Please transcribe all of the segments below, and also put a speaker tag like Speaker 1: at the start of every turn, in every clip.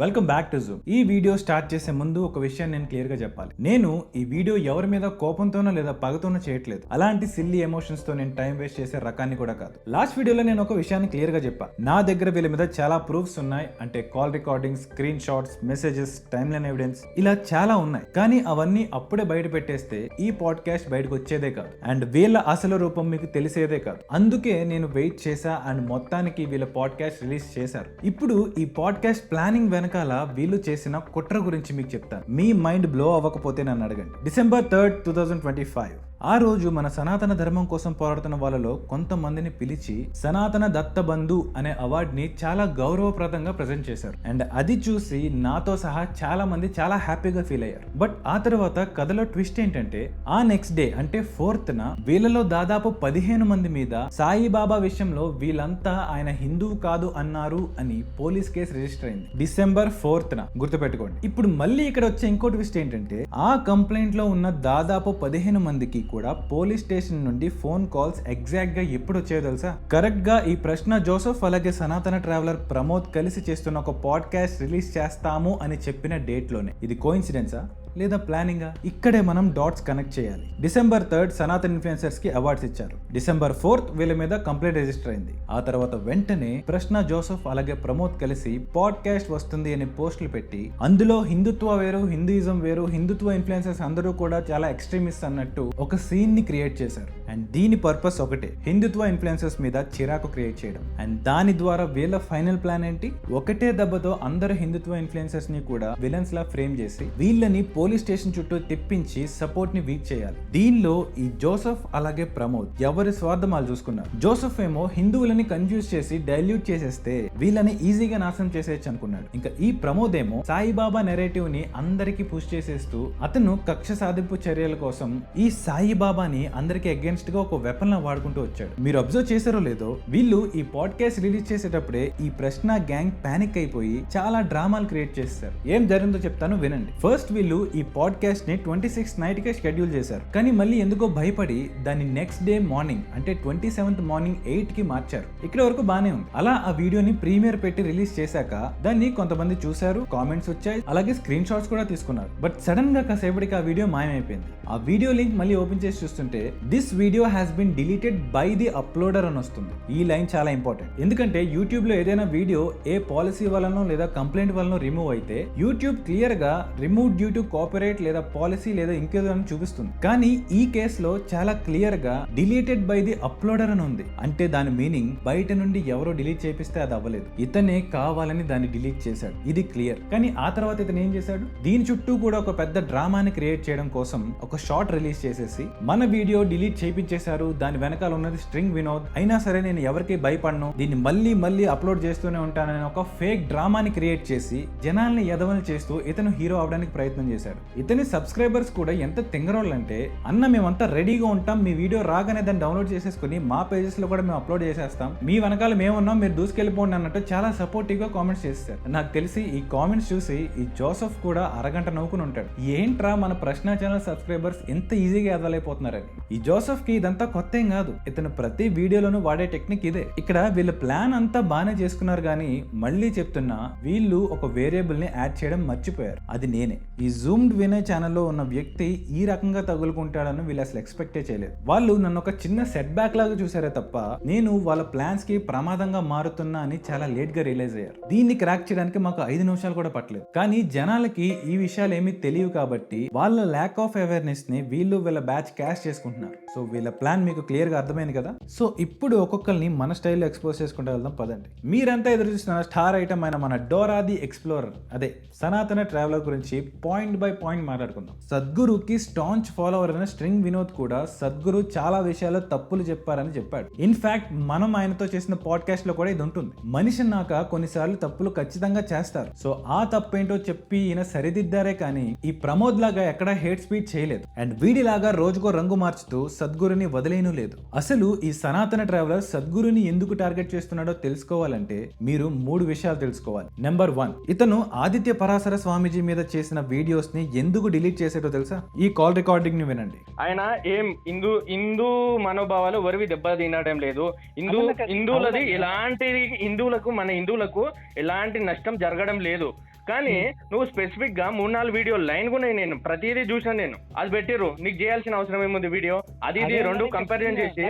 Speaker 1: Welcome back to Zoom. ఈ video start చేసే ముందు ఒక విషయం నేను క్లియర్ గా చెప్పాలి. నేను ఈ వీడియో ఎవరి మీద కోపంతోనో లేదా పగతోనో చేయట్లేదు. అలాంటి సిల్లీ ఎమోషన్స్ తో నేను టైం వేస్ట్ చేసే రకాన్ని కూడా కాదు. లాస్ట్ వీడియోలో నేను ఒక విషయాన్ని క్లియర్ గా చెప్పా. నా దగ్గర వీళ్ళ మీద చాలా ప్రూఫ్స్ ఉన్నాయి. అంటే call recordings, screen shots, messages, time line evidence ఇలా చాలా ఉన్నాయి. కానీ అవన్నీ అప్పుడే బయట పెట్టేస్తే ఈ పాడ్కాస్ట్ బయటకు వచ్చేదే కాదు అండ్ వీళ్ళ అసలు రూపం మీకు తెలిసేదే కాదు. అందుకే నేను వెయిట్ చేశా అండ్ మొత్తానికి వీళ్ళ పాడ్కాస్ట్ రిలీజ్ చేశారు. ఇప్పుడు ఈ పాడ్కాస్ట్ ప్లానింగ్ వెనకాల వీళ్ళు చేసిన కుట్ర గురించి మీకు చెప్తాను. మీ మైండ్ బ్లో అవ్వకపోతే నన్ను అడగండి. December 3rd, 2025 ఆ రోజు మన సనాతన ధర్మం కోసం పోరాడుతున్న వాళ్ళలో కొంతమందిని పిలిచి సనాతన దత్త బంధు అనే అవార్డుని చాలా గౌరవప్రదంగా ప్రజెంట్ చేశారు. అండ్ అది చూసి నాతో సహా చాలా మంది చాలా హ్యాపీగా ఫీల్ అయ్యారు. బట్ ఆ తర్వాత కథలో ట్విస్ట్ ఏంటంటే ఆ నెక్స్ట్ డే అంటే 4th వీళ్ళలో దాదాపు 15 మంది మీద సాయిబాబా విషయంలో వీళ్ళంతా ఆయన హిందువు కాదు అన్నారు అని పోలీస్ కేసు రిజిస్టర్ అయింది. December 4th గుర్తుపెట్టుకోండి. ఇప్పుడు మళ్ళీ ఇక్కడ వచ్చే ఇంకో ట్విస్ట్ ఏంటంటే ఆ కంప్లైంట్ లో ఉన్న దాదాపు 15 మందికి కూడా పోలీస్ స్టేషన్ నుండి ఫోన్ కాల్స్ ఎగ్జాక్ట్ గా ఎప్పుడు వచ్చాయో తెలుసా? కరెక్ట్ గా ఈ ప్రశ్న జోసెఫ్ అలాగే సనాతన ట్రావెలర్ ప్రమోద్ కలిసి చేస్తున్న ఒక పాడ్కాస్ట్ రిలీజ్ చేస్తాము అని చెప్పిన డేట్ లోనే. ఇది కోఇన్సిడెన్సా లేదా ప్లానింగా? ఇక్కడే మనం డాట్స్ కనెక్ట్ చేయాలి. December 3rd సనాతన్ ఇన్ఫ్లుయెన్సర్స్ కి అవార్డ్స్ ఇచ్చారు. December 4th వీళ్ళ మీద కంప్లైంట్ రిజిస్టర్ అయింది. ఆ తర్వాత వెంటనే ప్రశ్న జోసెఫ్ అలాగే ప్రమోద్ కలిసి పాడ్కాస్ట్ వస్తుంది అని పోస్టులు పెట్టి అందులో హిందుత్వ వేరు, హిందూయిజం వేరు, హిందుత్వ ఇన్ఫ్లుయెన్సర్స్ అందరూ కూడా చాలా ఎక్స్ట్రీమిస్ట్ అన్నట్టు ఒక సీన్ ని క్రియేట్ చేశారు. అండ్ దీని పర్పస్ ఒకటే, హిందుత్వ ఇన్ఫ్లుయెన్సర్స్ మీద చిరాకు క్రియేట్ చేయడం. అండ్ దాని ద్వారా వీళ్ళ ఫైనల్ ప్లాన్ ఏంటి? ఒకటే దెబ్బతో అందరు హిందుత్వ ఇన్ఫ్లుయెన్సర్స్ ని కూడా విలన్స్ లా ఫ్రేమ్ చేసి వీళ్ళని పోలీస్ స్టేషన్ చుట్టూ తిప్పించి సపోర్ట్ ని వీక్ చేయాలి. దీనిలో ఈ జోసెఫ్ అలాగే ప్రమోద్ ఎవరి స్వార్థం వాళ్ళు చూసుకున్నారు. జోసెఫ్ ఏమో హిందువులని కన్ఫ్యూజ్ చేసి డైల్యూట్ చేసేస్తే వీళ్ళని ఈజీగా నాశనం చేసేయచ్చు అనుకున్నాడు. ఇంకా ఈ ప్రమోద్ ఏమో సాయిబాబా నెరేటివ్ ని అందరికి పుష్ చేసేస్తూ అతను కక్ష సాధింపు చర్యల కోసం ఈ సాయిబాబాని అందరికి అగేన్స్ట్ గా ఒక వెపన్ లా వాడుకుంటూ వచ్చాడు. మీరు అబ్జర్వ్ చేశారో లేదో, వీళ్ళు ఈ పాడ్కాస్ట్ రిలీజ్ చేసేటప్పుడే ఈ ప్రశ్న గ్యాంగ్ పానిక్ అయిపోయి చాలా డ్రామాలు క్రియేట్ చేస్తారు. ఏం జరిగిందో చెప్తాను వినండి. ఫస్ట్ వీళ్ళు ఈ పాడ్కాస్ట్ ని 26th నైట్ కే షెడ్యూల్ చేశారు. కానీ మళ్ళీ ఎందుకో భయపడి దాన్ని నెక్స్ట్ డే మార్నింగ్ అంటే 27th మార్నింగ్ 8 కి మార్చారు. ఇక్కడ వరకు బానే ఉంది. అలా ఆ వీడియోని ప్రీమియర్ పెట్టి రిలీజ్ చేశాక దాన్ని కొంతమంది చూశారు, కామెంట్స్ వచ్చాయి, అలాగే స్క్రీన్ షాట్స్ కూడా తీసుకున్నారు. బట్ సడన్ గా కాసేపటికి ఆ వీడియో మాయమైపోయింది. ఆ వీడియో లింక్ మళ్ళీ ఓపెన్ చేసి చూస్తుంటే this video has been deleted by the uploader అని వస్తుంది. ఈ లైన్ చాలా ఇంపార్టెంట్. ఎందుకంటే యూట్యూబ్ లో ఏదైనా వీడియో ఏ పాలసీ వలనో లేదా కంప్లైంట్ వలనో రిమూవ్ అయితే యూట్యూబ్ క్లియర్ గా రిమూవ్ డ్యూ టు కాపీరైట్ లేదా పాలసీ లేదా ఇంకేదో అని చూపిస్తుంది. కానీ ఈ కేసులో చాలా క్లియర్ గా డిలీటెడ్ బై ది అప్లోడర్ అని ఉంది. అంటే దాని మీనింగ్ బయట నుండి ఎవరో డిలీట్ చేపిస్తే అది అవ్వలేదు, ఇతనే కావాలని దాన్ని డిలీట్ చేశాడు. ఇది క్లియర్. కానీ ఆ తర్వాత ఇతను ఏం చేశాడు? దీని చుట్టూ కూడా ఒక పెద్ద డ్రామాని క్రియేట్ చేయడం కోసం ఒక షార్ట్ రిలీజ్ చేసేసి మన వీడియో డిలీట్ చేయించేశారు, దాని వెనకాల ఉన్నది స్ట్రింగ్ వినోద్, అయినా సరే నేను ఎవరికి భయపడను, దీన్ని మళ్ళీ మళ్ళీ అప్లోడ్ చేస్తూనే ఉంటానని ఒక ఫేక్ డ్రామాని క్రియేట్ చేసి జనాల్ని ఎదవలు చేస్తూ ఇతను హీరో అవడానికి ప్రయత్నం చేశాడు. ఇతని సబ్స్క్రైబర్స్ కూడా ఎంత తింగరోళ్ళు అంటే, అన్న మేమంతా రెడీగా ఉంటాం, మీ వీడియో రాగానే దాన్ని డౌన్లోడ్ చేసేసుకుని మా పేజెస్ లో కూడా మేము అప్లోడ్ చేసేస్తాం, మీ వెనకాల మేమున్నాం, మీరు దూసుకెళ్ళిపోండి అన్నట్టు చాలా సపోర్టివ్ గా కామెంట్స్ చేస్తారు. నాకు తెలిసి ఈ కామెంట్స్ చూసి ఈ జోసెఫ్ కూడా అరగంట నవ్వుకుని ఉంటాడు. ఏంట్రా మన ప్రశ్న ఛానల్ సబ్స్క్రైబర్స్ ఎంత ఈజీగా ఎదవలైపోతున్నారని. ఈ జోసెఫ్ కి ఇదంతా కొత్త ఏం కాదు. ఇతను ప్రతి వీడియోలోనూ వాడే టెక్నిక్ ఇదే. ఇక్కడ వీళ్ళ ప్లాన్ అంతా బాగానే చేసుకున్నారు, కానీ మళ్ళీ చెప్తున్నా వీళ్ళు ఒక వేరియబుల్ ని యాడ్ చేయడం మర్చిపోయారు. అది నేనే. ఈ జూమ్డ్ వినయ్ ఛానల్లో ఉన్న వ్యక్తి ఈ రకంగా తగులుకుంటాడని వీళ్ళు అసలు ఎక్స్పెక్టే చేయలేదు. వాళ్ళు నన్ను ఒక చిన్న సెట్ బ్యాక్ లాగా చూసారే తప్ప నేను వాళ్ళ ప్లాన్స్ కి ప్రమాదంగా మారుతున్నా అని చాలా లేట్ గా రియలైజ్ అయ్యారు. దీన్ని క్రాక్ చేయడానికి మాకు 5 నిమిషాలు కూడా పట్టలేదు. కానీ జనాలకి ఈ విషయాలు ఏమీ తెలియవు కాబట్టి వాళ్ళ ల్యాక్ ఆఫ్ అవేర్నెస్ ని వీళ్ళు వీళ్ళ బ్యాచ్ క్యాష్ చేసుకుంటున్నారు. సో వీళ్ళ ప్లాన్ మీకు క్లియర్ గా అర్థమైంది కదా. సో ఇప్పుడు ఒక్కొక్కరిని మన స్టైల్లో ఎక్స్పోజ్ చేసుకుంటూ వెళ్దాం పదండి. మీరంతా ఎదురు చూస్తున్న స్టార్ ఐటమ్ అయిన మన డోరా ది ఎక్స్ప్లోరర్, అదే సనాతన ట్రావెలర్ గురించి పాయింట్ బై పాయింట్ మాట్లాడుకుందాం. సద్గురుకి స్టాంచ్ ఫాలోవర్ అయిన స్ట్రింగ్ వినోద్ కూడా సద్గురు చాలా విషయాల్లో తప్పులు చెప్పారని చెప్పాడు. ఇన్ఫాక్ట్ మనం ఆయనతో చేసిన పాడ్కాస్ట్ లో కూడా ఇది ఉంటుంది. మనిషి అన్నాక కొన్నిసార్లు తప్పులు ఖచ్చితంగా చేస్తారు. సో ఆ తప్పేంటో చెప్పి ఈయన సరిదిద్దారే కానీ ఈ ప్రమోద్ లాగా ఎక్కడా హేట్ స్పీచ్ చేయలేదు. అండ్ వీడిలాగా రోజుకో రంగు మార్చుతూ సద్గురుని వదిలేను లేదు. అసలు ఈ సనాతన ట్రావెలర్ సద్గురుని ఎందుకు టార్గెట్ చేస్తున్నాడో తెలుసుకోవాలంటే మీరు 3 విషయాలు తెలుసుకోవాలి. నెంబర్ 1, ఇతను ఆదిత్య పరాశర స్వామీజీ మీద చేసిన వీడియోస్ ని ఎందుకు డిలీట్ చేసేటో తెలుసా? ఈ కాల్ రికార్డింగ్ ని వినండి.
Speaker 2: ఆయన ఏం హిందూ మనోభావాలు ఎవరివి దెబ్బ తినడం లేదు. హిందువులది ఎలాంటి మన హిందువులకు ఎలాంటి నష్టం జరగడం లేదు. కానీ నువ్వు స్పెసిఫిక్ గా 3-4 వీడియో లైన్ కూడా నేను ప్రతిదీ చూసాను. నేను అది పెట్టిర్రు, నీకు చేయాల్సిన అవసరం ఏముంది? వీడియో అది ఇది రెండు కంపారిజన్ చేసి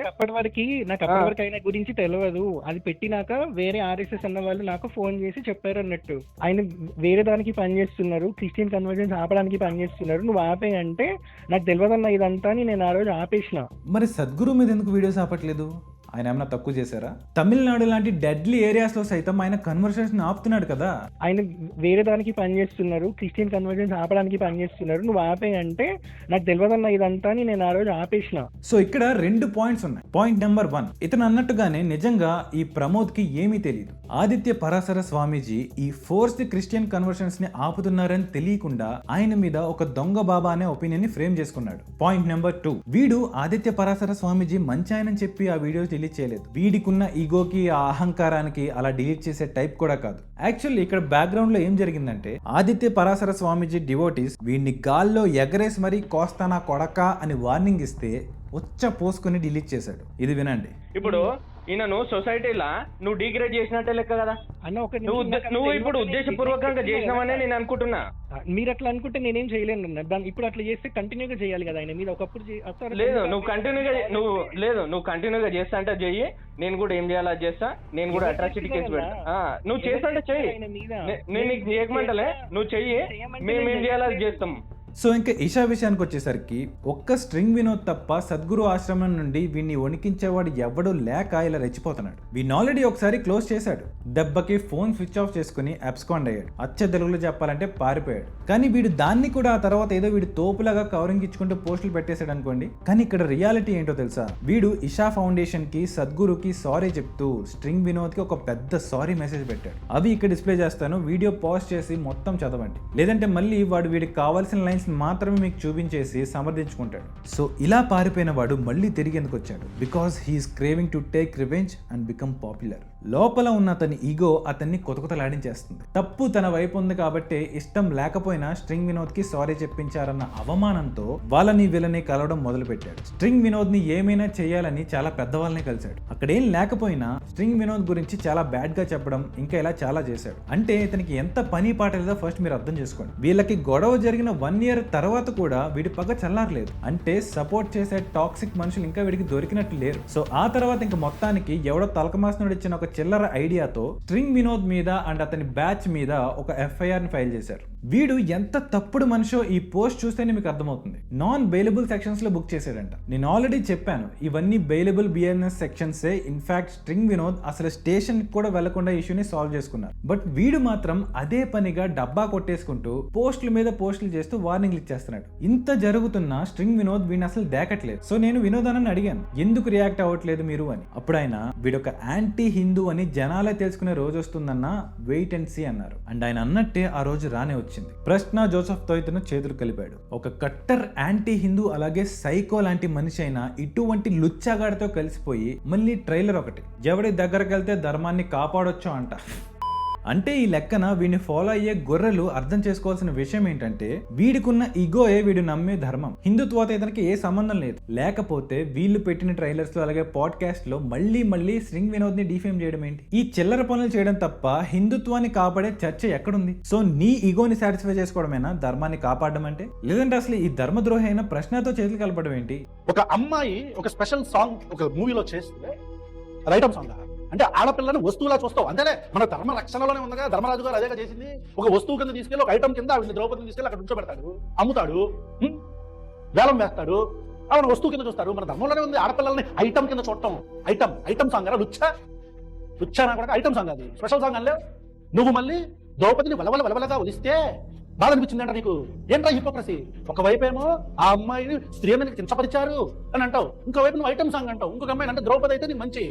Speaker 3: నాకు అప్పటి వరకు ఆయన గురించి తెలియదు. అది పెట్టినాక వేరే ఆర్ఎస్ఎస్ అన్న వాళ్ళు నాకు ఫోన్ చేసి చెప్పారు అన్నట్టు, ఆయన వేరే దానికి పని చేస్తున్నారు, క్రిస్టియన్ కన్వర్జన్స్ ఆపడానికి పని చేస్తున్నారు, నువ్వు ఆపే అంటే నాకు తెలియదన్న ఇదంతా అని నేను ఆ రోజు ఆపేసిన.
Speaker 1: మరి సద్గురు మీద ఎందుకు వీడియోస్ ఆపట్లేదు? ఆయన ఏమైనా తక్కువ చేశారా? తమిళనాడు లాంటి డెడ్లీ ఏరియాస్ లో సైతం ఆయన కన్వర్సేషన్ ఆపుతున్నాడు కదా.
Speaker 3: ఆయన వేరే దానికి పని చేస్తున్నారు, క్రిస్టియన్ కన్వర్జన్స్ ఆపడానికి పని చేస్తున్నారు, నువ్వు ఆపే అంటే నాకు తెలియదన్న ఇదంతా అని నేను ఆ రోజు ఆపేసిన.
Speaker 1: సో ఇక్కడ 2 పాయింట్స్ ఉన్నాయి. పాయింట్ నెంబర్ 1, ఇతను అన్నట్టుగానే నిజంగా ఈ ప్రమోద్ కి ఏమీ తెలియదు. ఆదిత్య పరాశర స్వామీజీ ఈ ఫోర్స్డ్ క్రిస్టియన్ కన్వర్షన్స్ ని ఆపుతున్నారని తెలియకుండా ఆయన మీద ఒక దొంగ బాబా అనే ఒపీనియన్ ని ఫ్రేమ్ చేసుకున్నాడు. పాయింట్ నెంబర్ 2, వీడు ఆదిత్య పరాశర స్వామీజీ మంచి ఆయనని చెప్పి ఆ వీడియోస్ డిలీట్ చేయలేదు. వీడికున్న ఈగోకి, ఆ అహంకారానికి అలా డిలీట్ చేసే టైప్ కూడా కాదు. యాక్చువల్లీ ఇక్కడ బ్యాక్గ్రౌండ్ లో ఏం జరిగిందంటే, ఆదిత్య పరాశర స్వామీజీ డివోటీస్ వీడిని గాల్లో ఎగరేసి మరీ కోస్తానా కొడకా అని వార్నింగ్ ఇస్తే ఉచ్చ పోసుకుని డిలీట్ చేశాడు. ఇది వినండి.
Speaker 2: ఇప్పుడు ఈయనను సొసైటీలా నువ్వు డిగ్రేడ్ చేసినట్టే లెక్క కదా
Speaker 3: అన్న. ఒక
Speaker 2: నువ్వు ఇప్పుడు ఉద్దేశపూర్వకంగా చేసినావనే నేను అనుకుంటున్నా.
Speaker 3: మీరు అట్లా అనుకుంటే నేనేం చేయలేను అన్న. దాన్ని ఇప్పుడు అట్లా చేస్తే కంటిన్యూగా చేయాలి కదా ఆయన మీద. ఒకప్పుడు
Speaker 2: లేదు, నువ్వు కంటిన్యూగా చేస్తా అంటే చెయ్యి, నేను కూడా ఏం చేయాలో అది చేస్తా. నేను కూడా అట్రాసిటీ కేసు పెడతా. నువ్వు చేస్తా అంటే చెయ్యి, నేను నీకు చేయకమంటలే, నువ్వు చెయ్యి, మేమేం చేయాలో అది చేస్తాం.
Speaker 1: సో ఇంకా ఇషా విషయానికి వచ్చేసరికి ఒక్క స్ట్రింగ్ వినోద్ తప్ప సద్గురు ఆశ్రమం నుండి వీడిని వణికించేవాడు ఎవడూ లేక ఇలా రెచ్చిపోతున్నాడు. వీడిని ఆల్రెడీ ఒకసారి క్లోజ్ చేశాడు. దెబ్బకి ఫోన్ స్విచ్ ఆఫ్ చేసుకుని అబ్స్కాండ్ అయ్యాడు. అచ్చ తెలుగులో చెప్పాలంటే పారిపోయాడు. కానీ వీడు దాన్ని కూడా ఆ తర్వాత ఏదో వీడు తోపులాగా కవరింగ్ ఇచ్చుకుంటూ పోస్టులు పెట్టేశాడు అనుకోండి. కానీ ఇక్కడ రియాలిటీ ఏంటో తెలుసా? వీడు ఇషా ఫౌండేషన్ కి, సద్గురుకి సారీ చెప్తూ స్ట్రింగ్ వినోద్ కి ఒక పెద్ద సారీ మెసేజ్ పెట్టాడు. అవి ఇక్కడ డిస్ప్లే చేస్తాను, వీడియో పాజ్ చేసి మొత్తం చదవండి. లేదంటే మళ్ళీ వాడు వీడికి కావాల్సిన లైన్స్ మాత్రమే మీకు చూపించేసి సమర్థించుకుంటాడు. సో ఇలా పారిపోయిన వాడు మళ్ళీ తిరిగి ఎందుకు వచ్చాడు? Because he is craving to take revenge and become popular. లోపల ఉన్న అతని ఈగో అతన్ని కొతకొతలాడించేస్తుంది. తప్పు తన వైపు ఉంది కాబట్టి ఇష్టం లేకపోయినా స్ట్రింగ్ వినోద్ కి సారీ చెప్పించారన్న అవమానంతో వాళ్ళని వీళ్ళని కలవడం మొదలు పెట్టాడు. స్ట్రింగ్ వినోద్ ని ఏమైనా చేయాలని చాలా పెద్దవాళ్ళని కలిశాడు. అక్కడేం లేకపోయినా స్ట్రింగ్ వినోద్ గురించి చాలా బ్యాడ్ గా చెప్పడం, ఇంకా ఇలా చాలా చేశాడు. అంటే ఇతనికి ఎంత పని పాట లేదో ఫస్ట్ మీరు అర్థం చేసుకోండి. వీళ్ళకి గొడవ జరిగిన 1 year తర్వాత కూడా వీడి పగ చల్లారలేదు. అంటే సపోర్ట్ చేసే టాక్సిక్ మనుషులు ఇంకా వీడికి దొరికినట్టు లేరు. సో ఆ తర్వాత ఇంకా మొత్తానికి ఎవడో తలకమాసినోడు ఇచ్చిన ఒక చిల్లర ఐడియాతో స్ట్రింగ్ వినోద్ మీద అండ్ అతని బ్యాచ్ మీద ఒక FIR ని ఫైల్ చేశారు. వీడు ఎంత తప్పుడు మనిషో ఈ పోస్ట్ చూస్తేనే మీకు అర్థమవుతుంది. నాన్ బెయిలబుల్ సెక్షన్స్ లో బుక్ చేసాడంట. నేను ఆల్రెడీ చెప్పాను, ఇవన్నీ బెయిలబుల్ BNS సెక్షన్సే. ఇన్ఫాక్ట్ స్ట్రింగ్ వినోద్ అసలు స్టేషన్ కూడా వెళ్లకుండా ఇష్యూని సాల్వ్ చేసుకున్నారు. బట్ వీడు మాత్రం అదే పనిగా డబ్బా కొట్టేసుకుంటూ పోస్టుల మీద పోస్టులు చేస్తూ వార్నింగ్లు ఇచ్చేస్తున్నాడు. ఇంత జరుగుతున్నా స్ట్రింగ్ వినోద్ వీడిని అసలు దేకట్లేదు. సో నేను వినోదాన్ని అడిగాను, ఎందుకు రియాక్ట్ అవ్వట్లేదు మీరు అని. అప్పుడు ఆయన వీడొక యాంటీ హిందూ అని జనాలే తెలుసుకునే రోజు వస్తుందన్న, వెయిట్ అండ్ సీ అన్నారు. అండ్ ఆయన అన్నట్టే ఆ రోజు రానే వచ్చింది. ప్రశ్న జోసెఫ్ తో ఇతను చేతులు కలిపాడు. ఒక కట్టర్ యాంటీ హిందూ అలాగే సైకో లాంటి మనిషి అయినా ఇటువంటి లుచ్చాగాడితో కలిసిపోయి మళ్ళీ ట్రైలర్ ఒకటి, ఎవడి దగ్గరకు వెళ్తే ధర్మాన్ని కాపాడొచ్చో అంట. అంటే ఈ లెక్కన వీడిని ఫాలో అయ్యే గొర్రెలు అర్థం చేసుకోవాల్సిన విషయం ఏంటంటే, వీడికున్న ఈగోయే వీడు నమ్మే ధర్మం. హిందుత్వతో ఇతనికి ఏ సంబంధం లేదు. లేకపోతే వీళ్ళు పెట్టిన ట్రైలర్స్ లో అలాగే పాడ్కాస్ట్ లో మళ్ళీ స్ట్రింగ్ వినోద్ ని డిఫేమ్ చేయడం ఏంటి? ఈ చిల్లర పనులు చేయడం తప్ప హిందుత్వాన్ని కాపాడే చర్చ ఎక్కడుంది? సో నీ ఈగోని సాటిస్ఫై చేసుకోవడమేనా ధర్మాన్ని కాపాడడం అంటే? లేదంటే అసలు ఈ ధర్మద్రోహి అయిన ప్రశ్నతో చేతులు కలపడం ఏంటి?
Speaker 4: ఒక అమ్మాయి ఒక స్పెషల్ సాంగ్ ఒక మూవీలో చేస్తే రైటమ్ సాంగ్ అంటే ఆడపిల్లని వస్తువులా చూస్తావు అంతేనే. మన ధర్మ రక్షణలోనే ఉందిగా, ధర్మరాజు గారు అదేగా చేసింది. ఒక వస్తువు కింద తీసుకెళ్ళి ఒక ఐటమ్ కింద ఆవిడ ద్రౌపదిని తీసుకెళ్ళి అక్కడ కూర్చోబెడతాడు, అమ్ముతాడు, వేలం వేస్తాడు, ఆవిడ వస్తువు కింద చూస్తారు. మన ధర్మంలోనే ఉంది ఆడపిల్లల్ని ఐటమ్ కింద చూడటం. ఐటమ్ సాంగ్ అలా లుచ్చా కూడా ఐటమ్ సాంగ్, అది స్పెషల్ సాంగ్ అనలే. నువ్వు మళ్ళీ ద్రౌపదిని వలవలగా వదిస్తే బాధ అనిపించింది అంట నీకు. ఏంట్రా హిపోక్రసీ? ఒకవైపేమో ఆ అమ్మాయిని స్త్రీని కించపరిచారు అని అంటావు, ఇంకోవైపు నువ్వు ఐటమ్ సాంగ్ అంటావు. ఇంకొక అమ్మాయిని అంటే ద్రౌపది అయితే నీకు మంచి,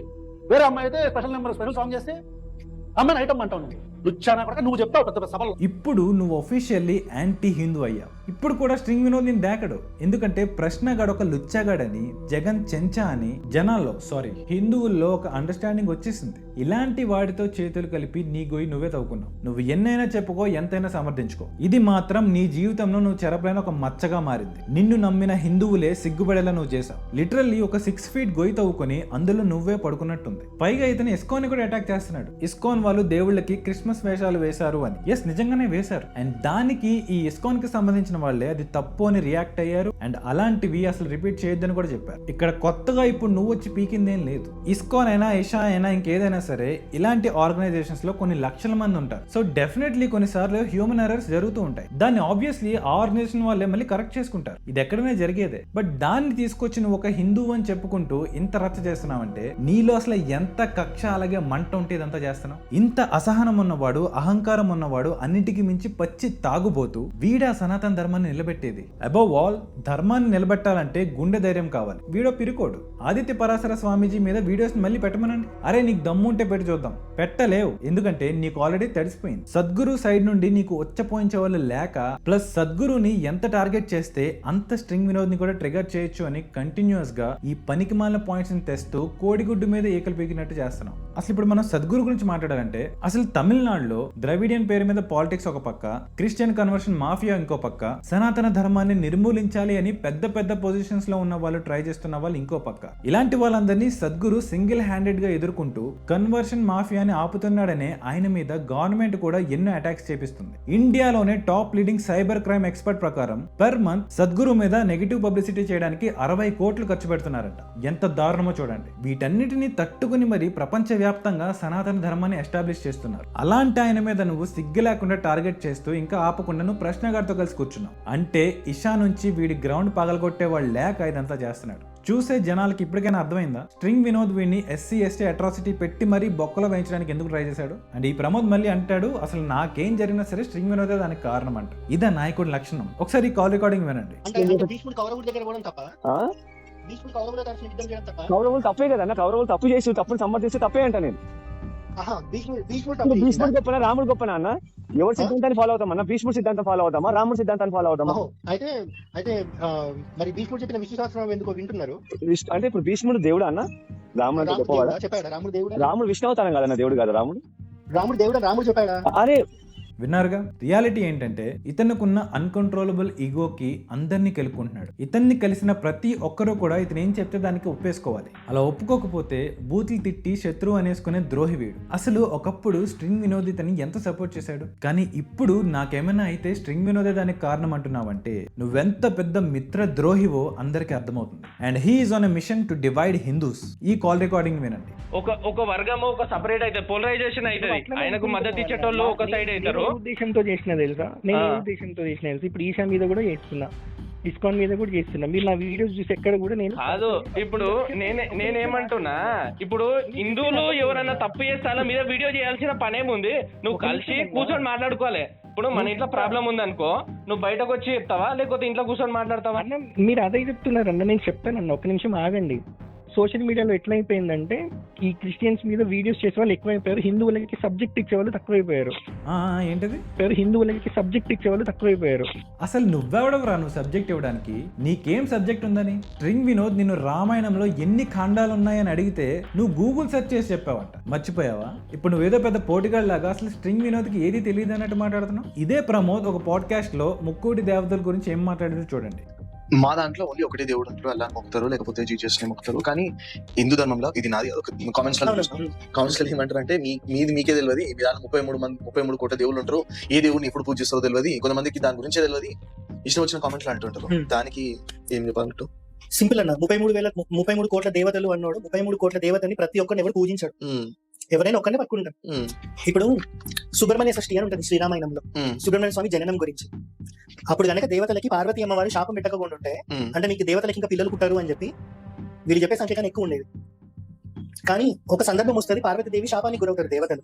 Speaker 4: వేరే అమ్మాయి అయితే స్పెషల్ సాంగ్ చేస్తే అమ్మాయిని ఐటమ్ అంటావు. నువ్వు లుచ్చానా కూడా నువ్వు చెప్తావు పెద్ద సభలో.
Speaker 1: ఇప్పుడు నువ్వు ఒఫీషియల్లీ యాంటీ హిందూ అయ్యావు. ఇప్పుడు కూడా స్ట్రింగ్ వినోద్ నేను దాకడు. ఎందుకంటే ప్రశ్నగాడు ఒక లుచ్చాగాడని, జగన్ చెంచా అని జనాల్లో హిందువుల్లో ఒక అండర్స్టాండింగ్ వచ్చేసింది. ఇలాంటి వాడితో చేతులు కలిపి నీ గొయ్యి నువ్వే తవ్వుకున్నావు. నువ్వు ఎన్నైనా చెప్పుకో, ఎంతైనా సమర్థించుకో. ఇది మాత్రం నీ జీవితంలో నువ్వు చెరపైన ఒక మచ్చగా మారింది. నిన్ను నమ్మిన హిందువులే సిగ్గుపడేలా నువ్వు చేసావు. లిటరల్లీ ఒక 6 feet గొయ్యి తవ్వుకొని అందులో నువ్వే పడుకున్నట్టుంది. పైగా ఇతను ఇస్కాన్ కూడా అటాక్ చేస్తున్నాడు. ఇస్కాన్ వాళ్ళు దేవుళ్ళకి క్రిస్మస్ క్రిస్మస్ వేషాలు వేశారు అని. ఎస్, నిజంగానే వేశారు. అండ్ దానికి ఈ ఇస్కాన్ కి సంబంధించిన వాళ్ళే అది తప్పు అని రియాక్ట్ అయ్యారు. అండ్ అలాంటివి అసలు రిపీట్ చేయొద్దని కూడా చెప్పారు. ఇక్కడ కొత్తగా ఇప్పుడు నువ్వు వచ్చి పీకిందేం లేదు. ఇస్కాన్ అయినా, ఇషా అయినా, ఇంకేదైనా సరే ఇలాంటి ఆర్గనైజేషన్స్ లో కొన్ని లక్షల మంది ఉంటారు. సో డెఫినెట్లీ కొన్నిసార్లు హ్యూమన్ ఎర్రర్స్ జరుగుతూ ఉంటాయి. దాన్ని ఆబ్వియస్లీ ఆ ఆర్గనైజేషన్ వాళ్ళే మళ్ళీ కరెక్ట్ చేసుకుంటారు. ఇది ఎక్కడైనా జరిగేదే. బట్ దాన్ని తీసుకొచ్చి నువ్వు ఒక హిందువు అని చెప్పుకుంటూ ఇంత రచ్చ చేస్తున్నావంటే నీలో అసలు ఎంత కక్ష అలాగే మంట ఉంటే ఇదంతా చేస్తున్నావు. ఇంత అసహనం ఉన్నవాడు, అహంకారం ఉన్నవాడు, అన్నిటికీ మించి పచ్చి తాగుబోతూ వీడా సనాతన ధర్మాన్ని నిలబెట్టేది. అబౌవ్ ఆల్ ధర్మాన్ని నిలబెట్టాలంటే గుండె ధైర్యం కావాలి. వీడో పిరుకోడు. ఆదిత్య పరాశర స్వామీజీ మీద వీడియోస్ మళ్ళీ పెట్టమనండి. అరే నీకు దమ్ము ఉంటే పెట్టి చూద్దాం. పెట్టలేవు, ఎందుకంటే నీకు ఆల్రెడీ తడిసిపోయింది. సద్గురు సైడ్ నుండి నీకు ఉచ్చపోయించే వాళ్ళు లేక, ప్లస్ సద్గురుని ఎంత టార్గెట్ చేస్తే అంత స్ట్రింగ్ వినోద్ ని కూడా ట్రిగర్ చేయొచ్చు అని కంటిన్యూస్ గా ఈ పనికిమాలిన పాయింట్స్ ని తెస్తూ కోడిగుడ్డు మీద ఏకలు పీకినట్టు చేస్తున్నాం. అసలు ఇప్పుడు మనం సద్గురు గురించి మాట్లాడాలంటే అసలు తమిళనాడులో ద్రవిడియన్ పేరు మీద పాలిటిక్స్ ఒక పక్క, క్రిస్టియన్ కన్వర్షన్ మాఫియా ఇంకో పక్క, సనాతన ధర్మాన్ని నిర్మూలించాలి అని పెద్ద పెద్ద పొజిషన్స్ లో ఉన్న వాళ్ళు ట్రై చేస్తున్న వాళ్ళు ఇంకో పక్క. ఇలాంటి వాళ్ళందరినీ సద్గురు సింగిల్ హ్యాండెడ్ గా ఎదుర్కొంటూ కన్వర్షన్ మాఫియాని ఆపుతున్నాడనే ఆయన మీద గవర్నమెంట్ కూడా ఎన్నో అటాక్స్ చేపిస్తుంది. ఇండియాలోనే top leading cyber crime expert ప్రకారం పర్ మంత్ సద్గురు మీద నెగిటివ్ పబ్లిసిటీ చేయడానికి 60 కోట్లు ఖర్చు పెడుతున్నారంట. ఎంత దారుణమో చూడండి. వీటన్నిటిని తట్టుకుని మరి ప్రపంచ వ్యాప్తంగా సనాతన ధర్మాన్ని ఎస్టాబ్లిష్ చేస్తున్నారు. అలాంటి ఆయన మీద నువ్వు సిగ్గు లేకుండా టార్గెట్ చేస్తూ ఇంకా ఆపకుండా నువ్వు ప్రశ్నగారితో కలిసి కూర్చున్నావు. అంటే ఇషా నుంచి వీడి గ్రౌండ్ పగలగొట్టే వాళ్ళు లేక ఇదంతా చేస్తున్నాడు. చూసే జనాలకి ఇప్పటికైనా అర్థమైందా స్ట్రింగ్ వినోద్ వీడిని ఎస్సీ ఎస్టీ అట్రాసిటీ పెట్టి మరీ బొక్కలో వేయించడానికి ఎందుకు ట్రై చేశాడు? అండ్ ఈ ప్రమోద్ మళ్ళీ అంటాడు అసలు నాకేం జరిగినా సరే స్ట్రింగ్ వినోదే దానికి కారణం అంట. ఇదే నాయకుడి లక్షణం. ఒకసారి ఈ కాల్ రికార్డింగ్ వినండి.
Speaker 5: కౌరవులు తప్పే కదన్న. కౌరవులు తప్పు చేసి తప్పుని సమర్థిస్తే తప్పే అంట నేను. భీష్ముడు గొప్పనా రాముడు గొప్పనా అన్న? ఎవరి సిద్ధాంతాన్ని ఫాలో అవుతామన్నా? భీష్ముడు సిద్ధాంతం ఫాలో అవుతామా, రాముడు సిద్ధాంతాన్ని ఫాలో అవుతామా?
Speaker 6: అయితే మరి భీష్ముడు చెప్పిన విష్ణు శాస్త్రం ఎందుకో వింటున్నారు?
Speaker 5: అంటే ఇప్పుడు భీష్ముడు దేవుడా అన్న? రాముడు గొప్పవాడా?
Speaker 6: చెప్పాడా రాముడు దేవుడు?
Speaker 5: రాముడు విష్ణు అవతారం కదన్న, దేవుడు కదా రాముడు.
Speaker 6: రాముడు దేవుడు రాముడు చెప్పాడా?
Speaker 5: అరే
Speaker 1: విన్నారుగా. రియాలిటీ ఏంటంటే ఇతనుకున్న అన్కంట్రోలబుల్ ఈగోకి అందరినీ కలుపుకుంటున్నాడు. ఇతన్ని కలిసిన ప్రతి ఒక్కరూ కూడా ఇతను ఏం చెప్తే దానికి ఒప్పేసుకోవాలి. అలా ఒప్పుకోకపోతే బూతులు తిట్టి శత్రువు అనేసుకునే ద్రోహి వీడు. అసలు ఒకప్పుడు స్ట్రింగ్ వినోద్ ఇతన్ని ఎంత సపోర్ట్ చేశాడు. కానీ ఇప్పుడు నాకేమైనా అయితే స్ట్రింగ్ వినోదే దానికి కారణం అంటున్నావంటే నువ్వెంత పెద్ద మిత్ర ద్రోహివో అందరికీ అర్థమవుతుంది. And he is on a mission to divide Hindus. ఈ కాల్ రికార్డింగ్ వినండి.
Speaker 2: ఒక వర్గము ఒక సపరేట్ అయితే పోలరైజేషన్ అవుతుంది. ఆయనకు మద్దతు ఇచ్చేటోళ్ళు ఒక సైడ్ అవుతారు.
Speaker 3: ఉద్దేశంతో చేసిన తెలుసా? నేను ఉద్దేశంతో చేసిన తెలుసు. ఇప్పుడు ఈషా మీద కూడా చేస్తున్నా, ఇస్కాన్ మీద కూడా చేస్తున్నా. మీరు నా వీడియోస్ చూసి ఎక్కడ కూడా నేను
Speaker 2: కాదు. ఇప్పుడు నేనేమంటున్నా, ఇప్పుడు హిందువులు ఎవరైనా తప్పు చేస్తే అలా మీద వీడియో చేయాల్సిన పనేముంది? నువ్వు కలిసి కూర్చొని మాట్లాడుకోవాలి. ఇప్పుడు మన ఇంట్లో ప్రాబ్లం ఉంది అనుకో, నువ్వు బయటకు వచ్చి చెప్తావా లేకపోతే ఇంట్లో కూర్చొని మాట్లాడతావా?
Speaker 3: అన్న మీరు అదే చెప్తున్నారన్న. నేను చెప్తానన్న, ఒక నిమిషం ఆగండి. సోషల్ మీడియాలో ఎట్లయిపోయిందంటే ఈ క్రిస్టియన్స్ మీద వీడియోస్ చేసే వాళ్ళు ఎక్కువైపోయారు, హిందువులకి సబ్జెక్ట్ ఇచ్చేవాళ్ళు తక్కువైపోయారు.
Speaker 1: ఏంటది?
Speaker 3: హిందువులకి సబ్జెక్ట్ ఇచ్చేవాళ్ళు తక్కువైపోయారు.
Speaker 1: అసలు నువ్వెవడవురా నువ్వు సబ్జెక్ట్ ఇవ్వడానికి? నీకేం సబ్జెక్ట్ ఉందని? స్ట్రింగ్ వినోద్ నిన్ను రామాయణంలో ఎన్ని ఖండాలు ఉన్నాయని అడిగితే నువ్వు గూగుల్ సెర్చ్ చేసి చెప్పావంట. మర్చిపోయావా? ఇప్పుడు నువ్వేదో పెద్ద పోటీగాళ్ళలాగా అసలు స్ట్రింగ్ వినోద్కి ఏది తెలియదు అన్నట్టు మాట్లాడుతున్నావు. ఇదే ప్రమోద్ ఒక పాడ్కాస్ట్ లో ముక్కోటి దేవతల గురించి ఏం మాట్లాడారో చూడండి.
Speaker 7: మా దాంట్లో ఓన్లీ ఒకటే దేవుడు అంటారు, అలా మొక్కుతారు, లేకపోతే జీసస్ ని మొక్కుతారు. కానీ హిందూ ధర్మంలో ఇది నాది. కామెంట్స్ లో ఏమంటారు అంటే మీకే తెలియదు, మీ దాంట్లో 33 కోట్ల దేవుళ్ళు ఉంటారు, ఏ దేవుడిని ఎప్పుడు పూజిస్తారో తెలియదు, కొంతమందికి దాని గురించే తెలియదు, ఇష్టం వచ్చిన కామెంట్లు అంటుంటారు. దానికి ఏం చెప్పాలంటూ
Speaker 6: సింపుల్ అన్న. 33 కోట్ల దేవతలు అన్నాడు. 33 కోట్ల దేవతని ప్రతి ఒక్కరిని ఎవరు పూజించాడు? ఎవరైనా ఒక్కరిని పట్టుకుంటారు. ఇప్పుడు సుబ్రహ్మణ్య షష్ఠి అని ఉంటుంది శ్రీరామాయణంలో, సుబ్రహ్మణ్య స్వామి జననం గురించి. అప్పుడు గనక దేవతలకి పార్వతీ అమ్మవారు శాపం పెట్టకుండా ఉంటే, అంటే మీకు దేవతలకి ఇంకా పిల్లలు పుట్టారు అని చెప్పి వీళ్ళు చెప్పే సంఖ్య కన్నా ఎక్కువ ఉండేది. కానీ ఒక సందర్భం వస్తుంది, పార్వతీదేవి శాపానికి గురవుతారు దేవతలు,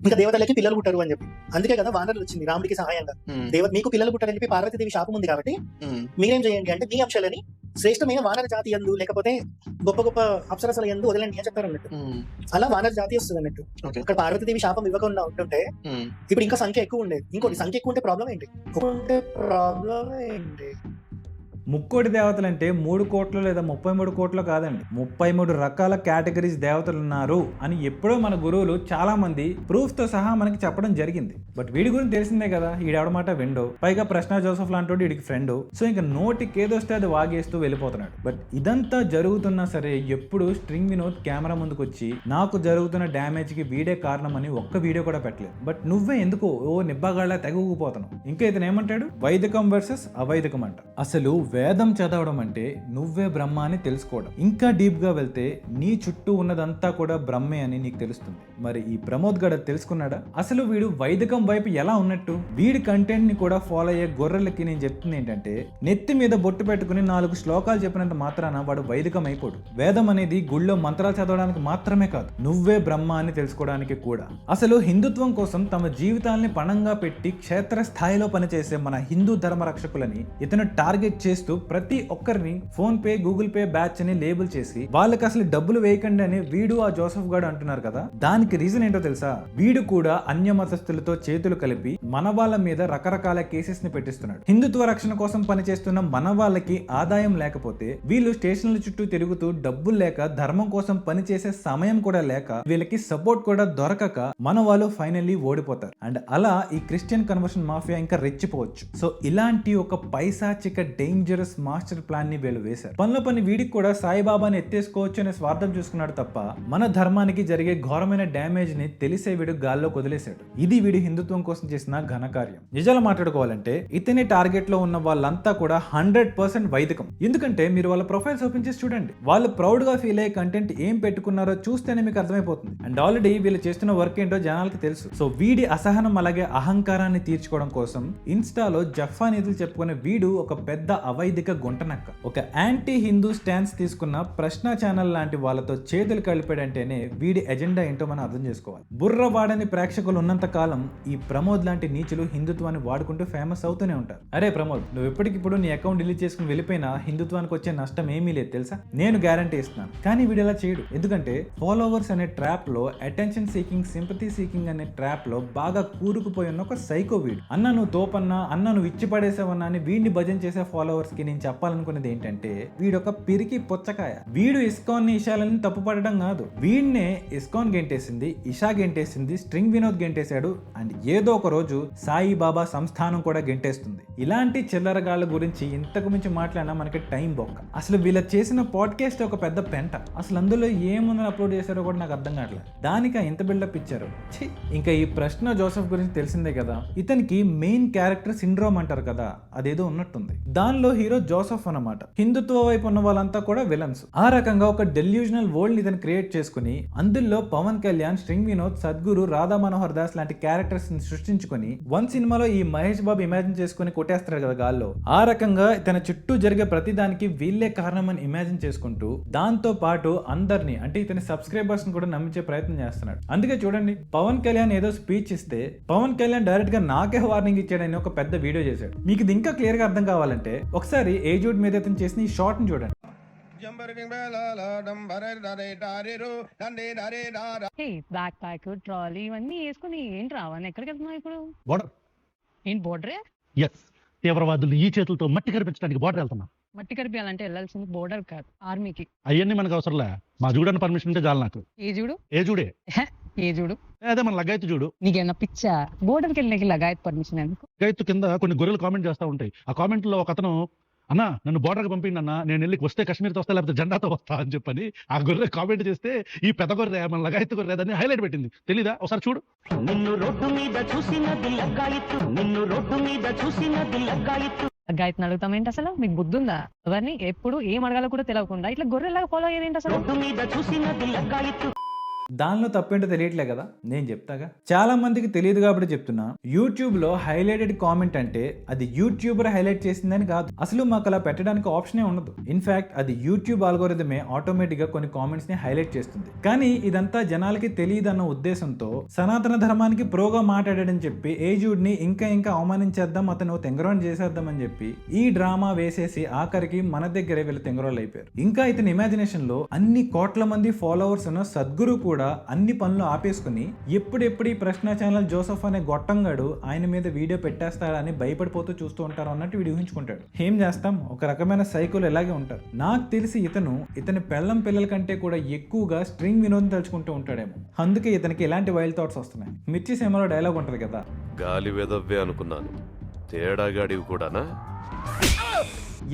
Speaker 6: ఇంకా దేవతలకి పిల్లలు పుట్టారు అని చెప్పి. అందుకే కదా వానరులు వచ్చింది రాముడికి సహాయంగా. మీకు పిల్లలు పుట్టారని చెప్పి పార్వతీదేవి శాపం ఉంది కాబట్టి మీరేం చేయండి అంటే మీ అంశాలని శ్రేష్టమైన వానర జాతి యందు లేకపోతే గొప్ప గొప్ప అప్సరసల యందు వదలండి అని చెప్పారు అన్నట్టు. అలా వానర జాతి వస్తుంది అన్నట్టు. అక్కడ పార్వతీదేవి శాపం ఇవ్వకుండా ఉంటుంటే ఇప్పుడు ఇంకా సంఖ్య ఎక్కువ ఉండేది. ఇంకోటి సంఖ్య ఎక్కువ ఉంటే ప్రాబ్లం ఏంటి?
Speaker 1: ముక్కోటి దేవతలు అంటే 3 కోట్లు లేదా 33 కోట్లు కాదండి, 33 రకాల కేటగిరీస్ దేవతలు ఉన్నారు అని ఎప్పుడో మన గురువులు చాలా మంది ప్రూఫ్ తో సహా మనకి చెప్పడం జరిగింది. బట్ వీడి గురించి తెలిసిందే కదా, ఈడెవడమాట విండో, పైగా ప్రశ్న జోసెఫ్ లాంటి వీడికి ఫ్రెండ్. సో ఇంకా నోటికి ఏదొస్తే అది వాగేస్తూ వెళ్ళిపోతున్నాడు. బట్ ఇదంతా జరుగుతున్నా సరే ఎప్పుడు స్ట్రింగ్ వినోద్ కెమెరా ముందుకు వచ్చి నాకు జరుగుతున్న డ్యామేజ్ కి వీడే కారణం అని ఒక్క వీడియో కూడా పెట్టలేదు. బట్ నువ్వే ఎందుకో నిబ్బగాళ్ళ తెగ ఊగిపోతున్నావు. ఇంకా ఇతను ఏమంటాడు, వైదికం వర్సెస్ అవైదికం అంట. అసలు వేదం చదవడం అంటే నువ్వే బ్రహ్మ అని తెలుసుకోవడం. ఇంకా డీప్ గా వెళ్తే నీ చుట్టూ ఉన్నదంతా కూడా బ్రహ్మే అని నీకు తెలుస్తుంది. మరి ఈ ప్రమోద్ గడ తెలుసుకున్నాడా? అసలు వీడు వైదికం వైపు ఎలా ఉన్నట్టు? వీడి కంటెంట్ ని కూడా ఫాలో అయ్యే గొర్రెలకి నేను చెప్తుంది ఏంటంటే, నెత్తి మీద బొట్టు పెట్టుకుని 4 శ్లోకాలు చెప్పినంత మాత్రాన వాడు వైదికం అయిపోడు. వేదం అనేది గుళ్ళో మంత్రాలు చదవడానికి మాత్రమే కాదు, నువ్వే బ్రహ్మ అని తెలుసుకోవడానికి కూడా. అసలు హిందుత్వం కోసం తమ జీవితాల్ని పణంగా పెట్టి క్షేత్ర స్థాయిలో పనిచేసే మన హిందూ ధర్మ రక్షకులని ఇతను టార్గెట్ చేస్తూ ప్రతి ఒక్కరిని phone pay, Google pay batch అని లేబుల్ చేసి వాళ్ళకి అసలు డబ్బులు వేయకండి అని వీడు ఆ జోసెఫ్ గాడు అంటున్నారు కదా. దానికి రీజన్ ఏంటో తెలుసా? వీడు కూడా అన్య మతస్థులతో చేతులు కలిపి మన వాళ్ళ మీద రకరకాల కేసెస్ ని పెట్టిస్తున్నాడు. హిందుత్వ రక్షణ కోసం పనిచేస్తున్న మన వాళ్ళకి ఆదాయం లేకపోతే వీళ్ళు స్టేషన్ల చుట్టూ తిరుగుతూ డబ్బులు లేక, ధర్మం కోసం పనిచేసే సమయం కూడా లేక, వీళ్ళకి సపోర్ట్ కూడా దొరకక మన వాళ్ళు ఫైనల్లీ ఓడిపోతారు. అండ్ అలా ఈ క్రిస్టియన్ కన్వర్షన్ మాఫియా ఇంకా రెచ్చిపోవచ్చు. సో ఇలాంటి ఒక పైశాచిక డేంజరస్ మాస్టర్ ప్లాన్ ని వీళ్ళు వేశారు. పనిలో పని వీడికి కూడా సాయిబాబాని ఎత్తేసుకోవచ్చు అనే స్వార్థం చూసుకున్నాడు తప్ప మన ధర్మానికి జరిగే ఘోరమైన డ్యామేజ్ ని తెలిసే వీడు గాల్లో వదిలేశాడు. ఇది వీడు హిందుత్వం కోసం చేసిన ఘనకార్యం. నిజాలు మాట్లాడుకోవాలంటే ఇతని టార్గెట్ లో ఉన్న వాళ్ళంతా కూడా 100% వైదికం. ఎందుకంటే మీరు వాళ్ళ ప్రొఫైల్స్ ఓపెన్ చేసి చూడండి, వాళ్ళు ప్రౌడ్ గా ఫీల్ అయ్యే కంటెంట్ ఏం పెట్టుకున్నారో చూస్తేనే మీకు అర్థమైపోతుంది. అండ్ ఆల్రెడీ వీళ్ళు చేస్తున్న వర్క్ ఏంటో జనాలకి తెలుసు. సో వీడి అసహనం అలాగే అహంకారాన్ని తీర్చుకోవడం కోసం ఇన్స్టాలో జఫా నీతులు చెప్పుకునే వీడు ఒక పెద్ద అవైదిక గుంటనక్క. ఒక యాంటీ హిందూ స్టాన్స్ తీసుకున్న ప్రశ్న ఛానల్ లాంటి వాళ్ళతో చేతులు కలిపాడంటేనే వీడి ఎజెండా ఏంటో మనం అర్థం చేసుకోవాలి. బుర్ర వాడని ప్రేక్షకులు ఉన్నంత కాలం ఈ ప్రమోద్ లాంటి నీచులు హిందుత్వాన్ని వాడుకుంటూ ఫేమస్ అవుతూనే ఉంటారు. అరే ప్రమోద్, నువ్వు ఎప్పటికిప్పుడు నీ అకౌంట్ డిలీట్ చేసుకుని వెళ్ళిపోయినా హిందుత్వానికి వచ్చే నష్టం ఏమీ లేదు తెలుసా? నేను గ్యారంటీ ఇస్తున్నాను. కానీ వీడు ఇలా చేయడు. ఎందుకంటే ఫాలోవర్స్ అనే ట్రాప్ లో, అటెన్షన్ సీకింగ్, సింపతి సీకింగ్ అనే ట్రాప్ లో బాగా కూరుకుపోయి ఉన్న ఒక సైకో వీడు. అన్న నువ్వు తోపన్నా, అన్న నువ్వు ఇచ్చి పడేసావన్నా అని వీడిని భజన చేసే ఫాలోవర్స్ కి నేను చెప్పాలనుకునేది ఏంటంటే, వీడు ఒక పిరికి పుచ్చకాయ. వీడు ఇస్కాన్ ఇషాలని తప్పు పడడం కాదు, వీడినే ఇస్కాన్ గెంటేసింది, ఇషా గెంటేసింది, స్ట్రింగ్ వినోద్ గెంటేశాడు, అండ్ ఏదో ఒక రోజు సాయిబాబా సంస్థానం కూడా గెంటేస్తుంది. ఇలాంటి చిల్లరగాళ్ళ గురించి ఇంతకు మించి మాట్లాడినా మనకి టైం బొక్క. అసలు వీళ్ళ చేసిన పాడ్కాస్ట్ ఒక పెద్ద పెంట. అసలు అందులో ఏముందని అప్లోడ్ చేశారో కూడా నాకు అర్థం కావట్లేదు. దానికి ఇంత బిల్డప్ ఇచ్చారు. ఇంకా ఈ ప్రశ్న జోసెఫ్ గురించి తెలిసిందే కదా, ఇతనికి మెయిన్ క్యారెక్టర్ సిండ్రోమ్ అంటారు కదా, అదేదో ఉన్నట్టుంది. దానిలో హీరో జోసెఫ్ అన్నమాట. హిందుత్వ వైపు ఉన్న వాళ్ళంతా కూడా విలన్స్. ఆ రకంగా ఒక డెల్యూజనల్ వరల్డ్ ఇతను క్రియేట్ చేసుకుని అందులో పవన్ కళ్యాణ్, స్ట్రింగ్ వినోద్, సద్గురు, రాధా మనోహర్ దాస్ లాంటి క్యారెక్టర్స్ ని సృష్టించుకొని వన్ సినిమాలో ఈ మహేష్ బాబు ఇమాజిన్ చేసుకుని కొట్టేస్తారు కదా గాల్లో. ఆ రకంగా తన చుట్టూ జరిగే ప్రతి దానికి వీళ్ళే కారణం అని ఇమాజిన్ చేసుకుంటూ దాంతో పాటు అందరినీ, అంటే ఇతని సబ్స్క్రైబర్స్ ని కూడా నమ్మించే ప్రయత్నం చేస్తున్నాడు. అందుకే చూడండి, పవన్ కళ్యాణ్ ఏదో స్పీచ్ ఇస్తే పవన్ కళ్యాణ్ డైరెక్ట్ గా నాకే వార్నింగ్ ఇచ్చాడని ఒక పెద్ద వీడియో చేశాడు. మీకు ఇది ఇంకా క్లియర్ గా అర్థం కావాలంటే ఒకసారి ఏజూడ్ మీద ఇతను చేసిన ఈ షార్ట్ ని చూడండి.
Speaker 8: బ్యాక్ ప్యాక్, ట్రాలీ ఇవన్నీ వేసుకుని ఏంటి రావని ఎక్కడికి వెళ్తున్నావు ఇప్పుడు?
Speaker 4: బోర్డర్.
Speaker 8: ఏంటి బోర్డరే?
Speaker 4: ఎస్, తీవ్రవాదులు ఈ చేతులతో మట్టి కనిపించడానికి బోర్డర్ వెళ్తున్నా.
Speaker 8: మట్టి కరిపియాలంటే వెళ్ళాల్సింది బోర్డర్ కాదు, ఆర్మీకి.
Speaker 4: అవన్నీ మనకు అవసరంలే, మా చూడని పర్మిషన్ ఉంటే చాలు నాకు.
Speaker 8: ఏ చూడు?
Speaker 4: ఏ చూడే?
Speaker 8: ఏ చూడు?
Speaker 4: అదే మన లగాయతు చూడు.
Speaker 8: నీకేమన్నా పిచ్చా? బోర్డర్కి వెళ్ళడానికి లగాయత్ పర్మిషన్ ఎందుకు?
Speaker 4: లగాయతు కింద కొన్ని గొర్రెలు కామెంట్ చేస్తూ ఉంటాయి. ఆ కామెంట్ లో ఒక అతను, అన్నా నన్ను బోర్డర్కి పంపిండి అన్న, నేను వెళ్ళి వస్తే కాశ్మీర్తో వస్తా లేకపోతే జెండాతో వస్తా అని చెప్పని ఆ గొర్రె కామెంట్ చేస్తే ఈ పెద్ద గొర్రె మన లగాయతు గొర్రె దాన్ని హైలైట్ పెట్టింది. తెలీదా? ఒకసారి చూడు.
Speaker 8: లగాయత్ అడుగుతాం ఏంటి అసలు? మీకు బుద్ధి ఉందా? ఎవరిని ఎప్పుడు ఏం అడగాలో కూడా తెలియకుండా ఇట్లా గొర్రెలాగా ఫాలో అయ్యేది ఏంటి అసలు?
Speaker 1: దానిలో తప్పేంటో తెలియట్లే కదా, నేను చెప్తాగా. చాలా మందికి తెలియదు కాబట్టి చెప్తున్నా. యూట్యూబ్ లో హైలైటెడ్ కామెంట్ అంటే అది యూట్యూబర్ హైలైట్ చేసిందని కాదు. అసలు మాకు అలా పెట్టడానికి ఆప్షనే ఉండదు. ఇన్ఫాక్ట్ అది యూట్యూబ్ ఆల్గోరిథమే ఆటోమేటిక్ గా కొన్ని కామెంట్స్ ని హైలైట్ చేస్తుంది. కానీ ఇదంతా జనాలకి తెలియదన్న ఉద్దేశంతో సనాతన ధర్మానికి ప్రోగా మాట్లాడాడని చెప్పి ఏజూడ్ ని ఇంకా అవమానించేద్దాం, అతను తెంగరోని చేసేద్దాం అని చెప్పి ఈ డ్రామా వేసేసి ఆఖరికి మన దగ్గరే వీళ్ళు తెంగరోళ్ళు అయిపోయారు. ఇంకా ఇతని ఇమాజినేషన్ లో అన్ని కోట్ల మంది ఫాలోవర్స్ ఉన్న సద్గురు కూడా కూడా అన్ని పనులు ఆపేసుకుని ఎప్పుడెప్పుడు ఈ ప్రశ్న ఛానల్ జోసఫ్ అనే గొట్టంగాడు ఆయన మీద వీడియో పెట్టేస్తాడని భయపడిపోతూ చూస్తూ ఉంటారు అన్నట్టు వీడు ఊహించుకుంటాడు. ఏం చేస్తాం, ఒక రకమైన సైకోలు ఇలాగే ఉంటారు. నాకు తెలిసి ఇతని పెళ్ళం పిల్లల కంటే కూడా ఎక్కువగా స్ట్రింగ్ వినోదం తలుచుకుంటూ ఉంటాడేమో, అందుకే ఇతనికి ఇలాంటి వైల్డ్ థాట్స్ వస్తున్నాయి. మిర్చి సినిమాలో డైలాగ్ ఉంటది కదా,
Speaker 9: గాలి వెదవ్వే అనుకున్నాను, తేడాగాడివి కూడానా?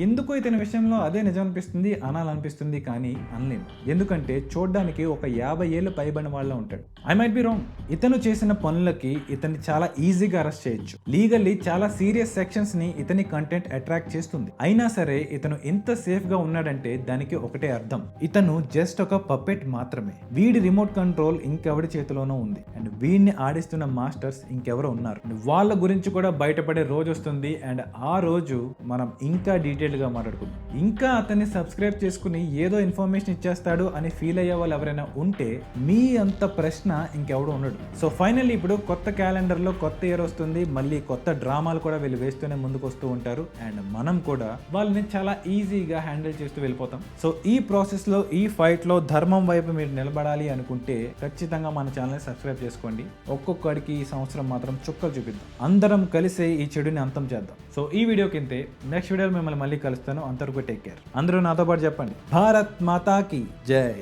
Speaker 1: ఎందుకో ఇతని విషయంలో అదే నిజం అనిపిస్తుంది, అనాలనిపిస్తుంది, కానీ అనలేము. ఎందుకంటే చూడ్డానికి ఒక 50 ఏళ్ళు పైబడిన వాళ్ళ ఉంటాడు. I might be wrong. ఇతను చేసిన పనులకి ఇతన్ని చాలా ఈజీగా అరెస్ట్ చేయొచ్చు. లీగల్లీ చాలా సీరియస్ సెక్షన్స్ ని ఇతని కంటెంట్ అట్రాక్ట్ చేస్తుంది. అయినా సరే ఇతను ఎంత సేఫ్ గా ఉన్నాడంటే దానికి ఒకటే అర్థం, ఇతను జస్ట్ ఒక పపెట్ మాత్రమే. వీడి రిమోట్ కంట్రోల్ ఇంకెవడి చేతిలోనూ ఉంది, అండ్ వీడిని ఆడిస్తున్న మాస్టర్స్ ఇంకెవరో ఉన్నారు. వాళ్ళ గురించి కూడా బయటపడే రోజు వస్తుంది, అండ్ ఆ రోజు మనం ఇంకా డీటెయిల్ గా మాట్లాడుకుందాం. ఇంకా అతన్ని సబ్స్క్రైబ్ చేసుకుని ఏదో ఇన్ఫర్మేషన్ ఇచ్చేస్తాడు అని ఫీల్ అయ్యే వాళ్ళు ఎవరైనా ఉంటే మీ అంత ప్రశ్న ఇంకెవడు ఉండడు. సో ఫైనల్లీ ఇప్పుడు కొత్త క్యాలెండర్ లో కొత్త ఇయర్ వస్తుంది, మళ్ళీ కొత్త డ్రామాలు కూడా వీళ్ళు వేస్తూనే ముందుకు వస్తూ ఉంటారు, అండ్ మనం కూడా వాళ్ళని చాలా ఈజీగా హ్యాండిల్ చేస్తూ వెళ్ళిపోతాం. సో ఈ ప్రాసెస్ లో, ఈ ఫైట్ లో ధర్మం వైపు మీరు నిలబడాలి అనుకుంటే ఖచ్చితంగా మన ఛానల్ సబ్స్క్రైబ్ చేసుకోండి. ఒక్కొక్కడికి ఈ సంవత్సరం మాత్రం చుక్కలు చూపిద్దాం, అందరం కలిసి ఈ చెడుని అంతం చేద్దాం. సో ఈ వీడియో కింద నెక్స్ట్ వీడియోలో మిమ్మల్ని మళ్ళీ కలుస్తాను. అంతవరకు టేక్ కేర్. అందరూ నాతో పాటు చెప్పండి, భారత్ మాతాకి జై.